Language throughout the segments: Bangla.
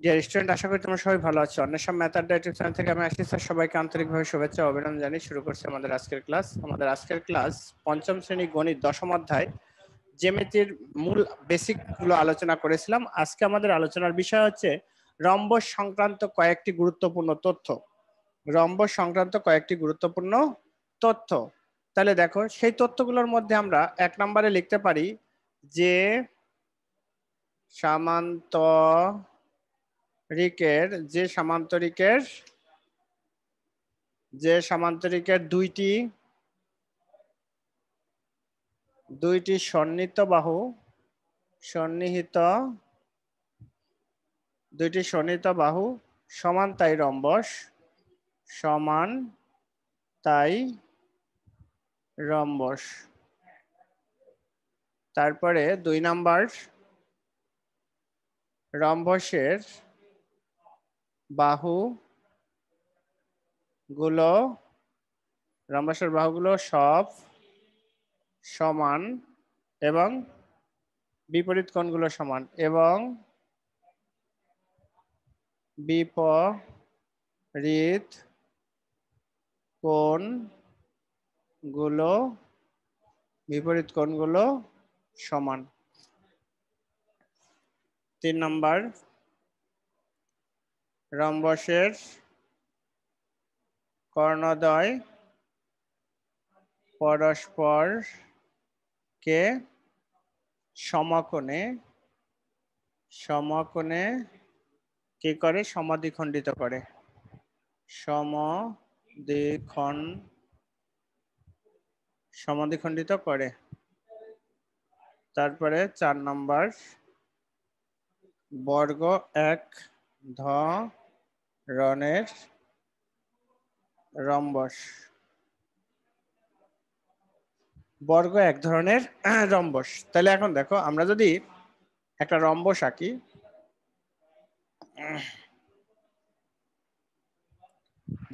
ডিয়ার স্টুডেন্ট, আশা করি তোমরা সবাই ভালো আছো। অন্বেষণ ম্যাথ আড্ডা ইউটিউব চ্যানেল থেকে আমি আশিস স্যার সবাইকে আন্তরিকভাবে শুভেচ্ছা ও অভিনন্দন জানিয়ে শুরু করছি আমাদের আজকের ক্লাস। আমাদের আজকের ক্লাস পঞ্চম শ্রেণী গণিত দশম অধ্যায় জ্যামিতির মূল বেসিক গুলো আলোচনা করেছিলাম। আজকে আমাদের আলোচনার বিষয় হচ্ছে রম্বস সংক্রান্ত কয়েকটি গুরুত্বপূর্ণ তথ্য। রম্বস সংক্রান্ত কয়েকটি গুরুত্বপূর্ণ তথ্য। তাহলে দেখো, সেই তথ্যগুলোর মধ্যে আমরা এক নম্বরে লিখতে পারি যে সামান্তরিকের দুইটি সন্নিহিত বাহু সমান তাই রম্বস। তারপরে 2 নাম্বার, রম্বসের বাহুগুলো সব সমান এবং বিপরীত কোণগুলো সমান এবং বিপরীত কোণগুলো সমান। 3 নাম্বার, রম্বসের কর্ণদ্বয় পরস্পরকে সমকোণে কি করে? সমদ্বিখণ্ডিত করে। তারপরে 4 নাম্বার, বর্গ এক ধরনের রম্বস। তাহলে এখন দেখো, আমরা যদি একটা রম্বস আঁকি,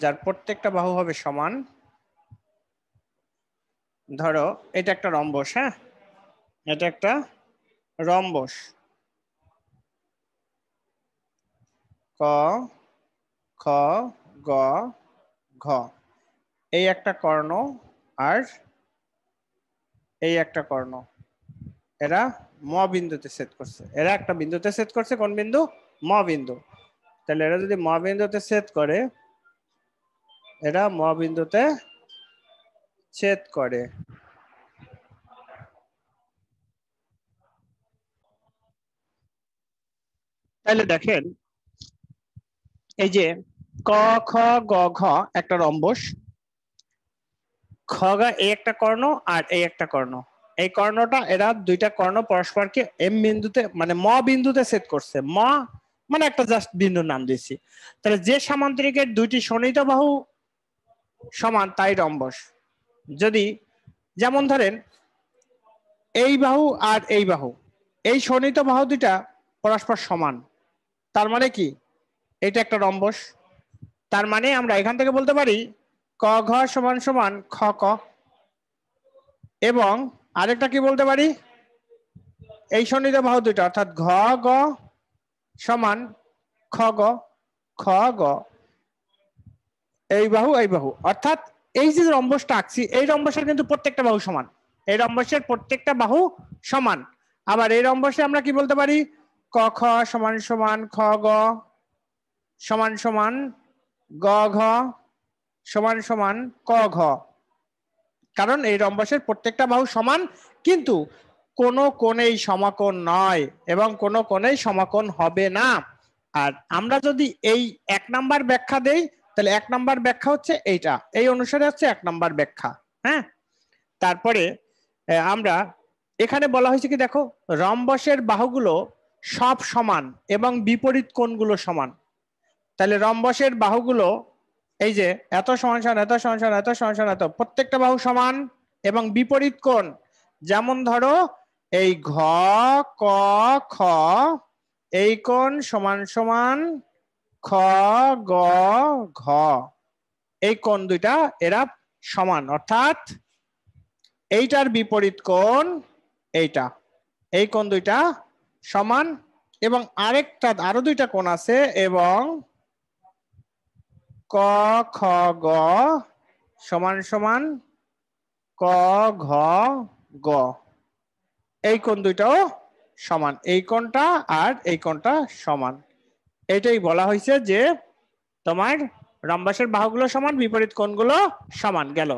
যার প্রত্যেকটা বাহু হবে সমান। ধরো এটা একটা রম্বস, হ্যাঁ, এটা একটা রম্বস। ক, খ, গ, ঘ, এই একটা কর্ণ আর এই একটা কর্ণ, এরা ম বিন্দুতে ছেদ করছে। এরা একটা বিন্দুতে ছেদ করছে। কোন বিন্দু? ম বিন্দু। তাহলে এরা যদি ম বিন্দুতে ছেদ করে, তাহলে দেখেন, এই যে ক, খ, গ, ঘ একটা রম্বস। খগা এই একটা কর্ণ আর এই একটা কর্ণ। এই কর্ণটা, এরা দুইটা কর্ণ পরস্পরকে এম বিন্দুতে মানে ম বিন্দুতে ছেদ করছে। ম মানে একটা জাস্ট বিন্দুর নাম দিয়েছি। তাহলে যে সামান্তরিকের দুইটি সন্নিহিত বাহু সমান তাই রম্বস। যদি যেমন ধরেন এই বাহু আর এই বাহু, এই সন্নিহিত বাহু দুইটা পরস্পর সমান, তার মানে কি? এটা একটা রম্বস। তার মানে আমরা এখান থেকে বলতে পারি ক ঘ সমান সমান খ ক, এবং আরেকটা কি বলতে পারি, এই সন্নিহিত বাহু দুইটা অর্থাৎ ঘ গ সমান খ গ, খ গ, এই বাহু অর্থাৎ এই যে রম্বসটা আঁকছি, এই রম্বসের কিন্তু প্রত্যেকটা বাহু সমান। এই রম্বসের প্রত্যেকটা বাহু সমান। আবার এই রম্বসে আমরা কি বলতে পারি? ক খ সমান সমান খ গ সমান সমান গ ঘ সমান সমান ক ঘ। কারণ এই রম্বসের প্রত্যেকটা বাহু সমান, কিন্তু কোনো কোণেই সমাকোণ নয় এবং কোনো কোণেই সমাকোণ হবে না। আর আমরা যদি এই 1 নাম্বার ব্যাখ্যা দেই, তাহলে 1 নাম্বার ব্যাখ্যা হচ্ছে এইটা, এই অনুসারে হচ্ছে 1 নাম্বার ব্যাখ্যা। হ্যাঁ, তারপরে আমরা এখানে বলা হয়েছে কি, দেখো, রম্বসের বাহুগুলো সব সমান এবং বিপরীত কোণগুলো সমান। তাহলে রম্বসের বাহুগুলো এই যে এত সমান সমান এত সমান সমান এত সমান সমান এত, প্রত্যেকটা বাহু সমান এবং বিপরীত কোণ। যেমন ধরো এই ঘ ক খ, এই কোণ সমান সমান খ গ ঘ, এই কোণ দুইটা এরা সমান, অর্থাৎ এইটার বিপরীত কোণ এইটা, এই কোণ দুইটা সমান। এবং আরো দুইটা কোণ আছে এবং ক খ গ সমান সমান ক ঘ গ, এই কোণ দুইটাও সমান, এই কোণটা আর এই কোণটা সমান। এটাই বলা হয়েছে যে তোমার রম্বসের বাহুগুলো সমান, বিপরীত কোণগুলো সমান। গেল,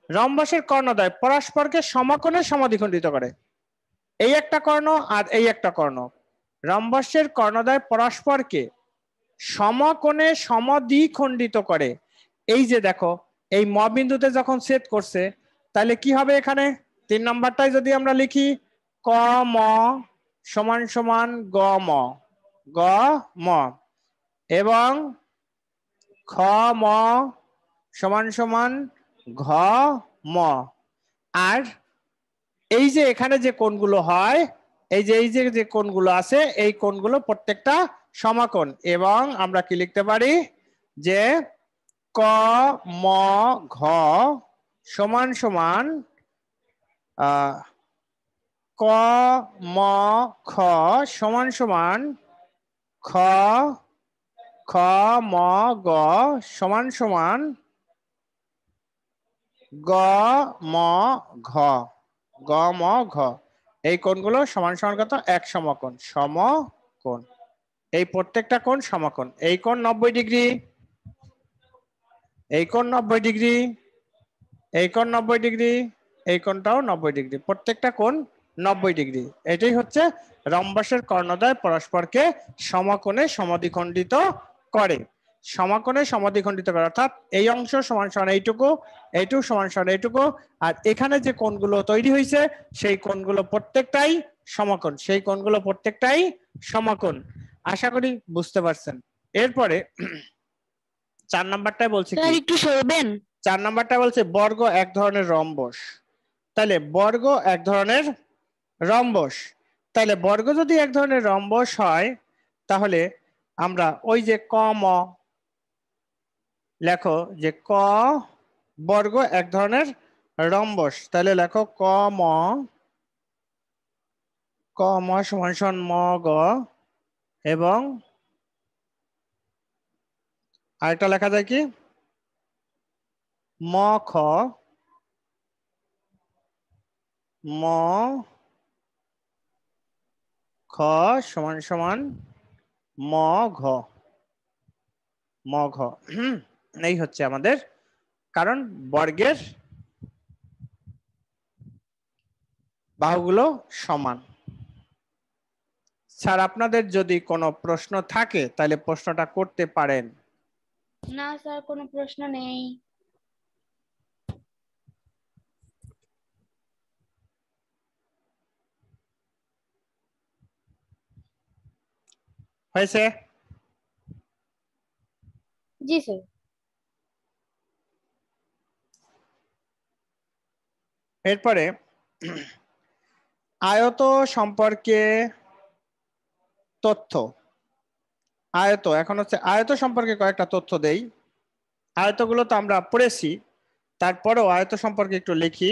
রম্বসের কর্ণদ্বয় পরস্পরকে সমকোণে সমদ্বিখণ্ডিত করে। এই একটা কর্ণ আর এই একটা কর্ণ, রম্বসের কর্ণদ্বয় পরস্পরকে সমকোণে সমদ্বিখণ্ডিত করে। এই যে দেখো, এই ম বিন্দুতে যখন ছেদ করছে, তাহলে কি হবে এখানে 3 নাম্বারটাই যদি আমরা লিখি, ক ম সমান সমান গ ম, গ ম, এবং খ ম সমান সমান ঘ ম। আর এই যে এখানে যে কোণগুলো হয়, এই যে কোণগুলো আছে, এই কোণগুলো প্রত্যেকটা সমকোণ। এবং আমরা কি লিখতে পারি যে ক ম ঘ সমান সমান ক ম খ সমান সমান খ খ ম গ সমান সমান গ ম ঘ, গ ম ঘ। এই কোণগুলো সমান সমান কত? এক সমকোণ, সমকোণ। এই প্রত্যেকটা কোণ সমকোণ। এই কোণ 90 ডিগ্রি, এই কোণ 90 ডিগ্রি, এই কোণ 90 ডিগ্রি, এই কোণটাও 90 ডিগ্রি, প্রত্যেকটা কোণ 90 ডিগ্রি। এটাই হচ্ছে রম্বসের কর্ণদ্বয় পরস্পরকে সমকোণে সমদ্বিখণ্ডিত করে। সমকোণে সমদ্বিখণ্ডিত করে অর্থাৎ এই অংশ সমান সমান এইটুকু, এইটুকু সমান সমান এইটুকু, আর এখানে যে কোণগুলো তৈরি হয়েছে সেই কোণগুলো প্রত্যেকটাই সমকোণ, সেই কোণগুলো প্রত্যেকটাই সমকোণ। আশা করি বুঝতে পারছেন। এরপরে 4 নাম্বারটাই বলছে কি, একটু সরবেন। 4 নাম্বারটা বলছে বর্গ এক ধরনের রম্বস। তাহলে বর্গ এক ধরনের রম্বস, তাহলে বর্গ যদি এক ধরনের রম্বস হয়, তাহলে আমরা ওই যে ক ম লেখো, যে ক বর্গ এক ধরনের রম্বস, তাহলে লেখো ক ম, ক ম সমান সমান ম গ, এবং আরেকটা লেখা যায় কি ম খ, ম খ সমান সমান ম ঘ, ম ঘ। এই হচ্ছে আমাদের, কারণ বর্গের বাহুগুলো সমান। স্যার, আপনাদের যদি কোনো প্রশ্ন থাকে তাহলে প্রশ্নটা করতে পারেন। না স্যার, কোনো প্রশ্ন নেই। হয়েছে? জি স্যার। এরপরে আয়ত সম্পর্কে তথ্য। আয়ত, এখন হচ্ছে আয়ত সম্পর্কে কয়েকটা তথ্য দেই। আয়তগুলো তো আমরা পড়েছি, তারপরেও আয়ত সম্পর্কে একটু লিখি।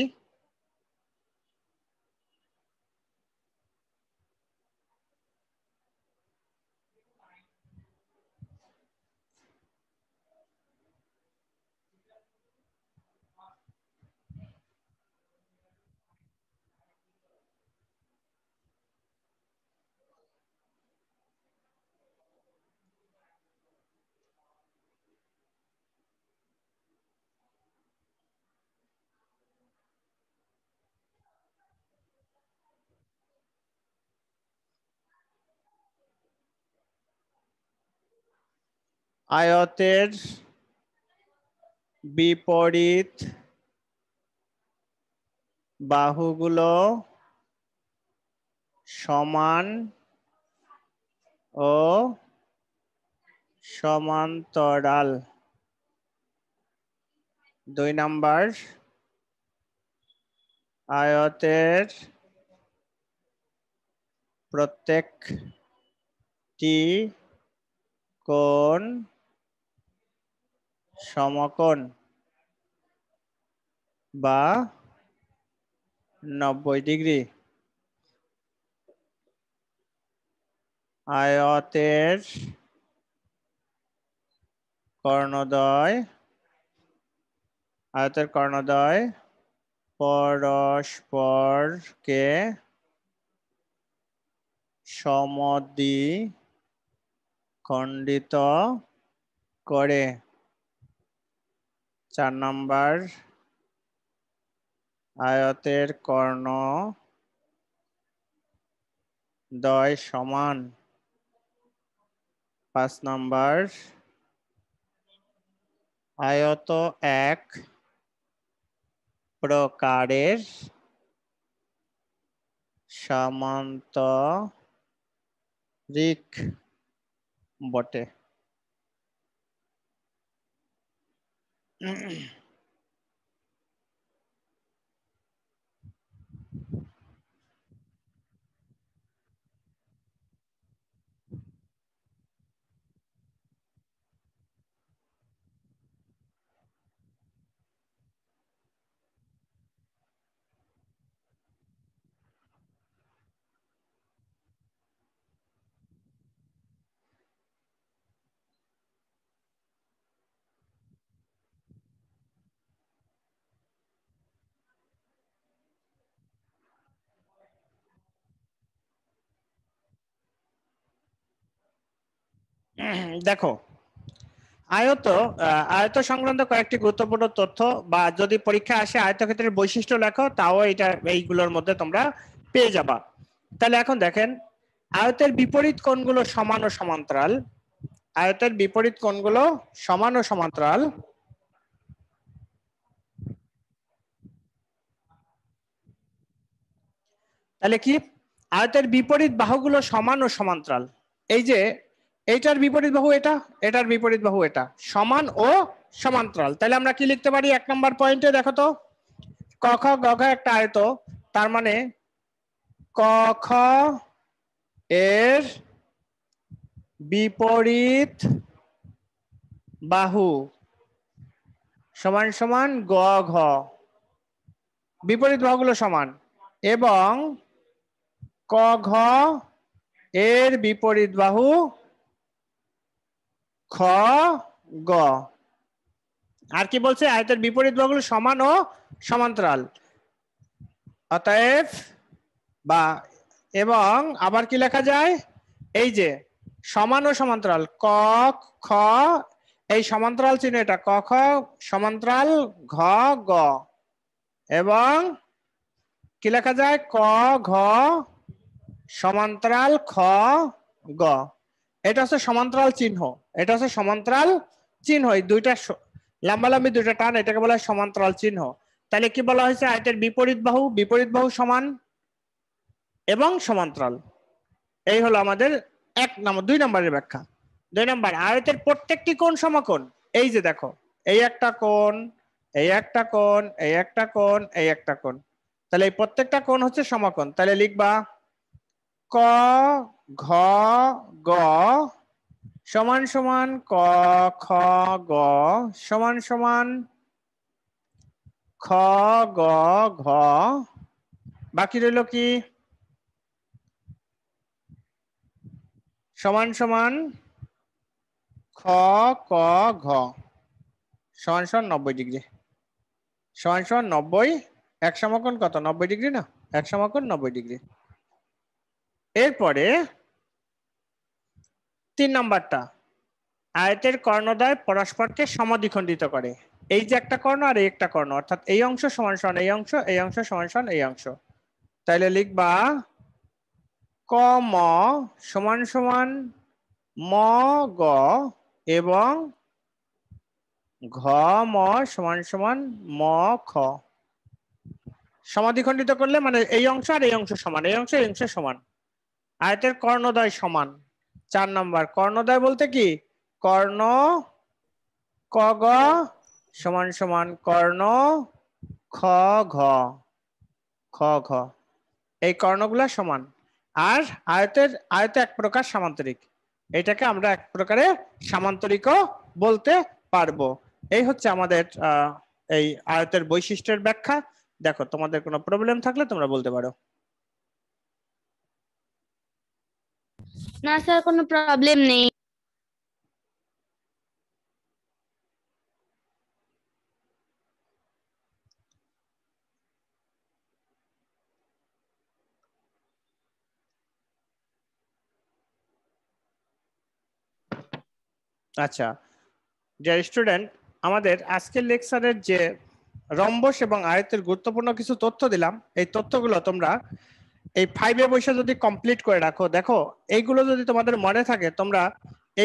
আয়তের বিপরীত বাহুগুলো সমান ও সমান্তরাল। 2 নাম্বার, আয়তের প্রত্যেকটি কোণ সমকোণ বা 90 ডিগ্রি। আয়তের কর্ণদ্বয় পরস্পরকে সমদ্বিখণ্ডিত করে। 4 নাম্বার, আয়তের কর্ণদ্বয় সমান। 5 নাম্বার, আয়ত এক প্রকারের সামান্তরিক বটে। দেখো, আয়ত সংক্রান্ত কয়েকটি গুরুত্বপূর্ণ তথ্য, বা যদি পরীক্ষা আসে আয়তক্ষেত্রের বৈশিষ্ট্য লেখো, তাও এইগুলোর মধ্যে তোমরা পেয়ে যাবা। তাহলে এখন দেখেন, আয়তের বিপরীত কোণগুলো সমান ও সমান্তরাল। আয়তের বিপরীত কোণগুলো সমান ও সমান্তরাল। তাহলে কি, আয়তের বিপরীত বাহুগুলো সমান ও সমান্তরাল। এই যে এইটার বিপরীত বাহু এটা, এটার বিপরীত বাহু এটা, সমান ও সমান্তরাল। তাহলে আমরা কি লিখতে পারি? 1 নম্বর পয়েন্টে দেখো তো, ক খ গ ঘ একটা আয়ত, তার মানে ক খ এর বিপরীত বাহু সমান সমান গ ঘ, বিপরীত বাহুগুলো সমান, এবং ক ঘ এর বিপরীত বাহু খ গ। আর কি বলছে? আয়তের বিপরীত বাহুগুলো সমান ও সমান্তরাল। অতএব বা এবং আবার কি লেখা যায়? এই যে সমান ও সমান্তরাল, ক খ, এই সমান্তরাল চিহ্ন এটা, ক খ সমান্তরাল ঘ গ, এবং কি লেখা যায়? ক ঘ সমান্তরাল খ গ। এটা হচ্ছে সমান্তরাল চিহ্ন, এটা হচ্ছে সমান্তরাল চিহ্ন। এই দুইটা লম্বালম্বি দুইটা টান, এটাকে বলা হয় সমান্তরাল চিহ্ন। তাহলে কি বলা হয়েছে? আয়তের বিপরীত বাহু সমান এবং সমান্তরাল। এই হলো আমাদের 2 নম্বরের ব্যাখ্যা। 2 নম্বর, আয়তের প্রত্যেকটি কোণ সমকোণ। এই যে দেখো, এই একটা কোণ, এই একটা কোণ, এই একটা কোণ, এই একটা কোণ, তাহলে এই প্রত্যেকটা কোণ হচ্ছে সমকোণ। তাহলে লিখবা ক ঘ গ সমান সমান ক খ গ সমান সমান খ গ ঘ। বাকি রইল কি? সমান সমান খ ক ঘ সমান সমান 90 ডিগ্রি, সমান সমান 90। এক সমকোণ কত? 90 ডিগ্রি না? এক সমকোণ 90 ডিগ্রি। এরপরে 3 নাম্বারটা, আয়তের কর্ণদ্বয় পরস্পরকে সমদ্বিখণ্ডিত করে। এই যে একটা কর্ণ আর এই একটা কর্ণ, অর্থাৎ এই অংশ সমান সমান এই অংশ, এই অংশ সমান সমান এই অংশ। তাইলে লিখবা ক ম সমান সমান ম গ, এবং ঘ ম সমান সমান ম খ। সমাদ্বিখণ্ডিত করলে মানে এই অংশ আর এই অংশ সমান, এই অংশ এই অংশ সমান। আয়তের কর্ণদ্বয় সমান। 4 নাম্বার, কর্ণদ্বয় বলতে কি? কর্ণ ক গ সমান সমান কর্ণ খ ঘ, খ ঘ, এই কর্ণগুলা সমান। আর আয়ত এক প্রকার সামান্তরিক, এটাকে আমরা এক প্রকারে সামান্তরিকও বলতে পারবো। এই হচ্ছে আমাদের এই আয়তের বৈশিষ্ট্যের ব্যাখ্যা। দেখো, তোমাদের কোনো প্রবলেম থাকলে তোমরা বলতে পারো। না স্যার, কোনো প্রবলেম নেই। আচ্ছা ডিয়ার স্টুডেন্ট, আমাদের আজকের লেকচারের যে রম্বস এবং আয়তের গুরুত্বপূর্ণ কিছু তথ্য দিলাম, এই তথ্যগুলো তোমরা এই 5 বসে যদি কমপ্লিট করে রাখো, দেখো এইগুলো যদি তোমাদের মনে থাকে, তোমরা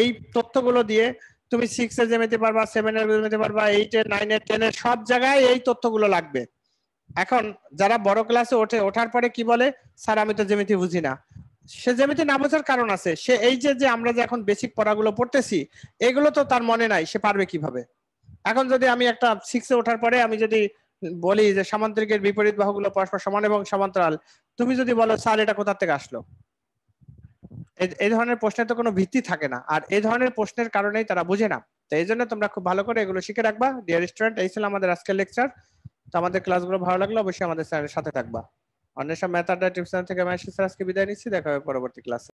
এই তথ্যগুলো দিয়ে তুমি 6 এ যেতে পারবা, 7 এ যেতে পারবা, 8 এ 9 এ 10 এ সব জায়গায় এই তথ্যগুলো লাগবে। এখন যারা বড় ক্লাসে ওঠার পরে কি বলে, স্যার আমি তো জ্যামিতি বুঝি না। সে জ্যামিতি না বোঝার কারণ আছে, সে এই যে আমরা যে এখন বেসিক পড়াগুলো পড়তেছি এগুলো তো তার মনে নাই, সে পারবে কিভাবে? এখন যদি আমি একটা 6 এ ওঠার পরে আমি যদি বলি যে সামান্তরিকের বিপরীত বাহুগুলো পরস্পর সমান এবং সমান্তরাল, তুমি যদি বলো স্যার এটা কোথা থেকে আসলো, এই ধরনের প্রশ্নের তো কোনো ভিত্তি থাকে না, আর এই ধরনের প্রশ্নের কারণেই তারা বুঝে না। তো এই জন্য তোমরা খুব ভালো করে এগুলো শিখে রাখবা ডিয়ার স্টুডেন্ট। এই ছিল আমাদের আজকের লেকচার। তো আমাদের ক্লাসগুলো ভালো লাগলে অবশ্যই আমাদের স্যারের সাথে থাকবা। অন্বেষা ম্যাথ আড্ডা টিউশন থেকে আমি আশিস স্যার আজকে বিদায় নিচ্ছি, দেখা হবে পরবর্তী ক্লাসে।